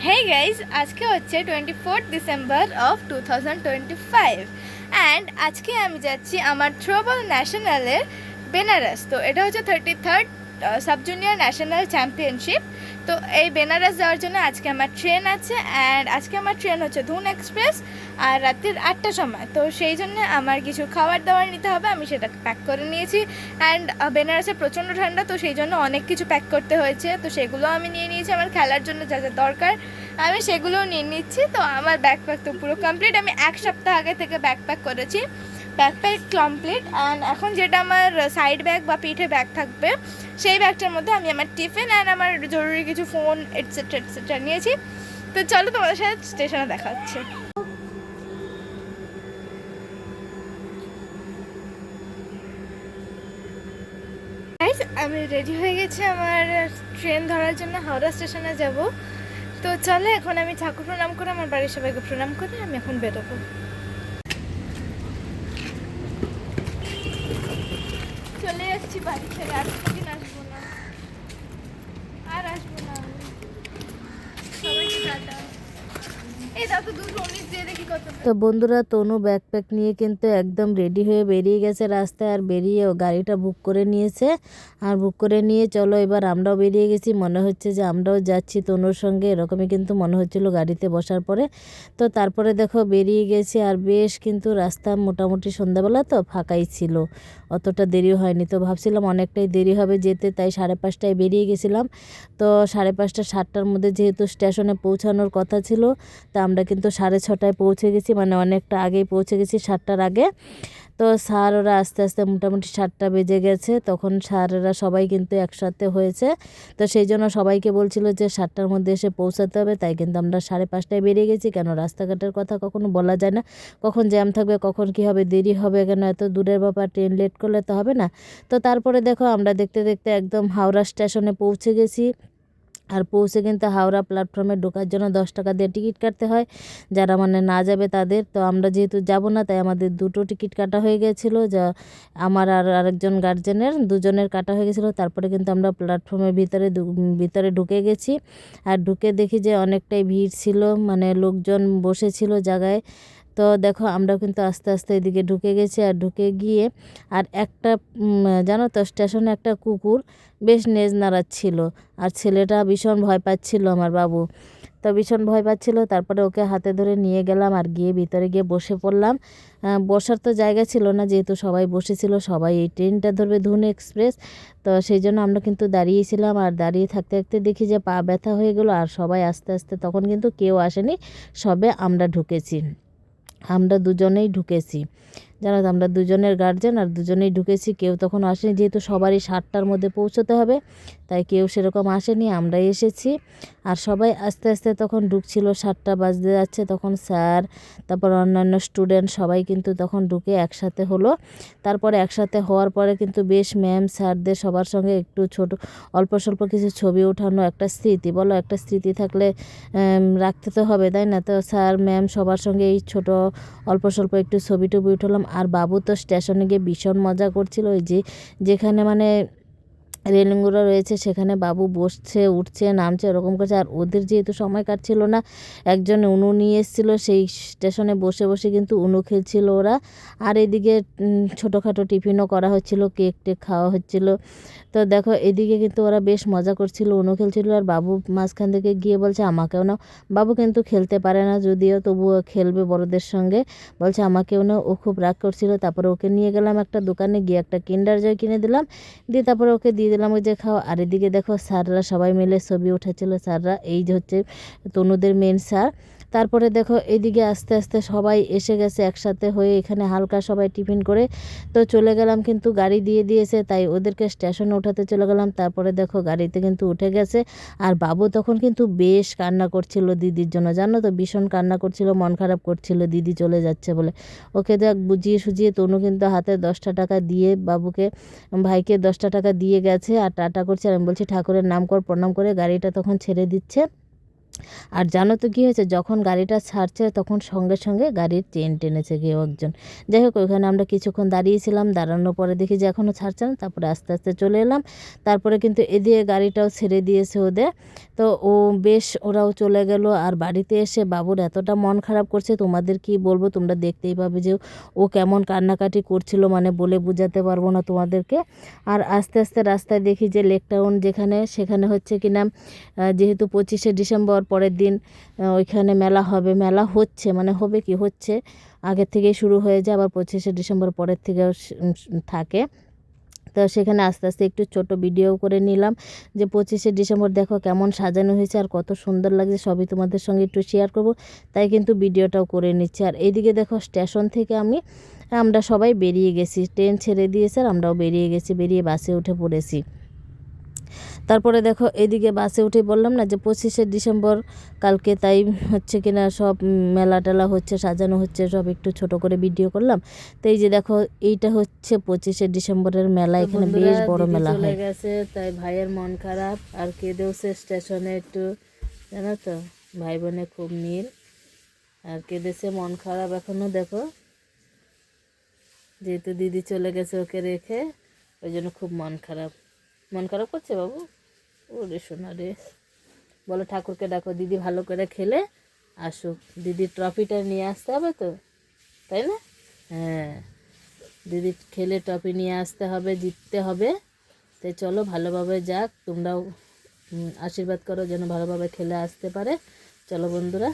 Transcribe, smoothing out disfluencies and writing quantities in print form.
Hey guys, আজকে হচ্ছে 24th December of 2025 and আজকে আমি যাচ্ছি আমার থ্রোবল ন্যাশনালের বেনারস। তো এটা হচ্ছে 33rd sub junior national championship. তো এই বেনারস যাওয়ার জন্য আজকে আমার ট্রেন আছে অ্যান্ড আজকে আমার ট্রেন হচ্ছে ধুন এক্সপ্রেস আর রাত্রির 8টার সময়। তো সেই জন্য আমার কিছু খাবার দাবার নিতে হবে, আমি সেটা প্যাক করে নিয়েছি। অ্যান্ড বেনারসে প্রচণ্ড ঠান্ডা, তো সেই জন্য অনেক কিছু প্যাক করতে হয়েছে। তো সেগুলো আমি নিয়ে নিয়েছি, আমার খেলার জন্য যা যা দরকার আমি সেগুলোও নিয়ে নিচ্ছি। তো আমার ব্যাকপ্যাক তো পুরো কমপ্লিট, আমি এক সপ্তাহ আগে থেকে ব্যাকপ্যাক করেছি, ব্যাকপ্যাক কমপ্লিট। অ্যান্ড এখন যেটা আমার সাইড ব্যাগ বা পিঠে ব্যাগ থাকবে সেই ব্যাগটার মধ্যে আমি আমার টিফিন অ্যান্ড আমার জরুরি কিছু ফোন এটসেট্রা এটসেট্রা নিয়েছি। তো চলো তোমাদের সাথে স্টেশনে দেখা হচ্ছে। আমি রেডি হয়ে গেছি আমার ট্রেন ধরার জন্য, হাওড়া স্টেশনে যাব। তো চলে এখন আমি ঠাকুর প্রণাম করে আমার বাড়ির সবাইকে প্রণাম করে আমি এখন বেরোবো। চলে যাচ্ছি বাড়ি ছেড়ে, আর কোনোদিন আসবো না, আর আসবো না। সবাইকে টাটা। এই দেখো দুটো উনিশ দিয়ে দেখি কত। তো বন্ধুরা, তনু ব্যাকপ্যাক নিয়ে কিন্তু একদম রেডি হয়ে বেরিয়ে গেছে রাস্তায়, আর বেরিয়েও গাড়িটা বুক করে নিয়েছে। আর বুক করে নিয়ে চলো এবার আমরাও বেরিয়ে গেছি, মনে হচ্ছে যে আমরাও যাচ্ছি তনুর সঙ্গে, এরকমই কিন্তু মনে হচ্ছিল গাড়িতে বসার পরে। তো তারপরে দেখো বেরিয়ে গেছি, আর বেশ কিন্তু রাস্তা মোটামুটি সন্ধ্যাবেলা তো ফাঁকাই ছিল, অতটা দেরি হয়নি। তো ভাবছিলাম অনেকটাই দেরি হবে যেতে, তাই 5:30টায় বেরিয়ে গেছিলাম। তো 5:30 7টার মধ্যে যেহেতু স্টেশনে পৌঁছানোর কথা ছিল, তা আমরা কিন্তু 6:30টায় পৌঁছে গেছি, মানে অনেকটা আগেই পৌঁছে গেছি, 7টার আগে। তো স্যার ওরা আস্তে আস্তে মোটামুটি 7টা বেজে গেছে, তখন স্যারেরা সবাই কিন্তু একসাথে হয়েছে। তো সেই জন্য সবাইকে বলছিল যে 7টার মধ্যে এসে পৌঁছাতে হবে, তাই কিন্তু আমরা 5:30টায় বেরিয়ে গেছি। কেন রাস্তাঘাটের কথা কখনো বলা যায় না, কখন জ্যাম থাকবে, কখন কি হবে, দেরি হবে, কেন এত দূরের ব্যাপার, ট্রেন লেট করলে তো হবে না। তো তারপরে দেখো আমরা দেখতে দেখতে একদম হাওড়া স্টেশনে পৌঁছে গেছি। আর পৌঁছে কিন্তু হাওড়া প্ল্যাটফর্মে ঢোকার জন্য 10 টাকা দিয়ে টিকিট কাটতে হয়, যারা মানে না যাবে তাদের। তো আমরা যেহেতু যাব না, তাই আমাদের দুটো টিকিট কাটা হয়ে গেছিলো, যা আমার আর আরেকজন গার্জেনের দুজনের কাটা হয়ে গেছিলো। তারপরে কিন্তু আমরা প্ল্যাটফর্মের ভিতরে ঢুকে গেছি। আর ঢুকে দেখি যে অনেকটাই ভিড় ছিল, মানে লোকজন বসেছিল জায়গায়। তো দেখো আমরা কিন্তু আস্তে আস্তে এদিকে ঢুকে গেছি। আর ঢুকে গিয়ে আর একটা জানো তো স্টেশনে একটা কুকুর বেশ নেজ নাড়াচ্ছিল, আর ছেলেটা ভীষণ ভয় পাচ্ছিল, আমার বাবু তো ভীষণ ভয় পাচ্ছিল। তারপরে ওকে হাতে ধরে নিয়ে গেলাম, আর গিয়ে ভিতরে গিয়ে বসে পড়লাম। বসার তো জায়গা ছিল না, যেহেতু সবাই বসেছিল, সবাই এই ট্রেনটা ধরবে ধুন এক্সপ্রেস। তো সেই জন্য আমরা কিন্তু দাঁড়িয়েছিলাম, আর দাঁড়িয়ে থাকতে থাকতে দেখি যে পা ব্যথা হয়ে গেলো, আর সবাই আস্তে আস্তে, তখন কিন্তু কেউ আসেনি, সবে আমরা ঢুকেছি, আমরা দুজনেই ঢুকেছি। জানো তো আমরা দুজনের গার্জেন আর দুজনেই ঢুকেছি, কেউ তখন আসেনি, যেহেতু সবারই 7টার মধ্যে পৌঁছতে হবে, তাই কেউ সেরকম আসেনি, আমরাই এসেছি। আর সবাই আস্তে আস্তে তখন ঢুকছিল, 7টা বাজতে যাচ্ছে, তখন স্যার তারপর অন্যান্য স্টুডেন্ট সবাই কিন্তু তখন ঢুকে একসাথে হলো। তারপরে একসাথে হওয়ার পরে কিন্তু বেশ ম্যাম স্যারদের সবার সঙ্গে একটু ছোট অল্প স্বল্প কিছু ছবি ওঠানো, একটা স্মৃতি বলো, একটা স্মৃতি থাকলে রাখতে তো হবে, তাই না? তো স্যার ম্যাম সবার সঙ্গে এই ছোট অল্প স্বল্প একটু ছবি টবি উঠলাম। আর বাবু তো স্টেশনে গিয়ে ভীষণ মজা করছিল, ওই যে যেখানে মানে রেলিংগুলো রয়েছে সেখানে বাবু বসছে, উঠছে, নামছে, ওরকম করছে। আর ওদের যেহেতু সময় কাটছিল না, একজন উনু নিয়ে এসেছিলো, সেই স্টেশনে বসে বসে কিন্তু উনু খেলছিল ওরা। আর এদিকে ছোটোখাটো টিফিনও করা হচ্ছিল, কেক টেক খাওয়া হচ্ছিল। তো দেখো এদিকে কিন্তু ওরা বেশ মজা করছিল, উনু খেলছিল। আর বাবু মাঝখান থেকে গিয়ে বলছে আমাকেও নাও। বাবু কিন্তু খেলতে পারে না, যদিও তবুও খেলবে বড়দের সঙ্গে, বলছে আমাকেও নাও। ও খুব রাগ করছিল। তারপরে ওকে নিয়ে গেলাম একটা দোকানে, গিয়ে একটা কিন্ডার জয় কিনে দিলাম, দিয়ে তারপরে ওকে দিয়ে দিলাম ওই যে খাও। আর এদিকে দেখো স্যাররা সবাই মিলে ছবি উঠেছিল, স্যাররা এই যে হচ্ছে তনুদের মেন স্যার। তারপরে দেখো এদিকে আস্তে আস্তে সবাই এসে গেছে একসাথে হয়ে, এখানে হালকা সবাই টিফিন করে তো চলে গেলাম, কিন্তু গাড়ি দিয়ে দিয়েছে, তাই ওদেরকে স্টেশনে ওঠাতে চলে গেলাম। তারপরে দেখো গাড়িতে কিন্তু উঠে গেছে। আর বাবু তখন কিন্তু বেশ কান্না করছিল দিদির জন্য, জানো তো, ভীষণ কান্না করছিল, মন খারাপ করছিল দিদি চলে যাচ্ছে বলে। ওকে দেখ বুঝিয়ে সুঝিয়ে তনু কিন্তু হাতে 10টা টাকা দিয়ে বাবুকে, ভাইকে 10টা টাকা দিয়ে গেছে, আর টাটা করছে। আর আমি বলছি ঠাকুরের নাম কর, প্রণাম করে গাড়িটা তখন ছেড়ে দিচ্ছে। আর জানো তো কী হয়েছে, যখন গাড়িটা ছাড়ছে তখন সঙ্গে সঙ্গে গাড়ির চেন টেনেছে কেউ একজন। যাই হোক, ওইখানে আমরা কিছুক্ষণ দাঁড়িয়েছিলাম, দাঁড়ানোর পরে দেখি যে এখনও ছাড়ছে না, তারপরে আস্তে আস্তে চলে এলাম। তারপরে কিন্তু এদিকে গাড়িটাও ছেড়ে দিয়েছে ওদের। তো বেশ ওরাও চলে গেল। আর বাড়িতে এসে বাবুর এতটা মন খারাপ করছে, তোমাদের কি বলবো, তোমরা দেখতেই পাবে যে ও কেমন কান্নাকাটি করছিল, মানে বলে বোঝাতে পারবো না তোমাদেরকে। আর আস্তে আস্তে রাস্তায় দেখি যে লেক টাউন যেখানে, সেখানে হচ্ছে কিনা যেহেতু 25শে ডিসেম্বর পরের দিন ওইখানে মেলা হবে, মেলা হচ্ছে, মানে হবে কি হচ্ছে, আগের থেকেই শুরু হয়ে যায়, আবার 25শে ডিসেম্বর পরের থেকেও থাকে। তো সেখানে আস্তে আস্তে একটু ছোট ভিডিও করে নিলাম যে 25শে ডিসেম্বর দেখো কেমন সাজানো হয়েছে আর কত সুন্দর লাগছে, সবই তোমাদের সঙ্গে একটু শেয়ার করব, তাই কিন্তু ভিডিওটাও করে নিচ্ছি। আর এইদিকে দেখো স্টেশন থেকে আমরা সবাই বেরিয়ে গেছি, ট্রেন ছেড়ে দিয়েছে আর আমরাও বেরিয়ে গেছি, বেরিয়ে বাসে উঠে পড়েছি। তারপরে দেখো এদিকে বাসে উঠে বললাম না যে 25শে ডিসেম্বর কালকে, তাই হচ্ছে কিনা সব মেলা টেলা হচ্ছে, সাজানো হচ্ছে, সব একটু ছোট করে ভিডিও করলাম। তো এই যে দেখো এইটা হচ্ছে 25শে ডিসেম্বরের মেলা, এখানে বেশ বড় মেলা হয়। চলে গেছে, তাই ভাইয়ের মন খারাপ আর কেঁদেওছে স্টেশনে একটু, জানো তো ভাই বোনে খুব মিল, আর কেঁদেছে, মন খারাপ এখনও দেখো, যেহেতু দিদি চলে গেছে ওকে রেখে, ওই জন্য খুব মন খারাপ করছে বাবু। ওরে সোনা রে, বলো ঠাকুরকে ডাকো, দিদি ভালো করে খেলে আসুক, দিদির ট্রফিটা নিয়ে আসতে হবে তো, তাই না? হ্যাঁ, দিদি খেলে ট্রফি নিয়ে আসতে হবে, জিততে হবে। তাই চলো ভালোভাবে যাক, তোমরাও আশীর্বাদ করো যেন ভালোভাবে খেলে আসতে পারে। চলো বন্ধুরা।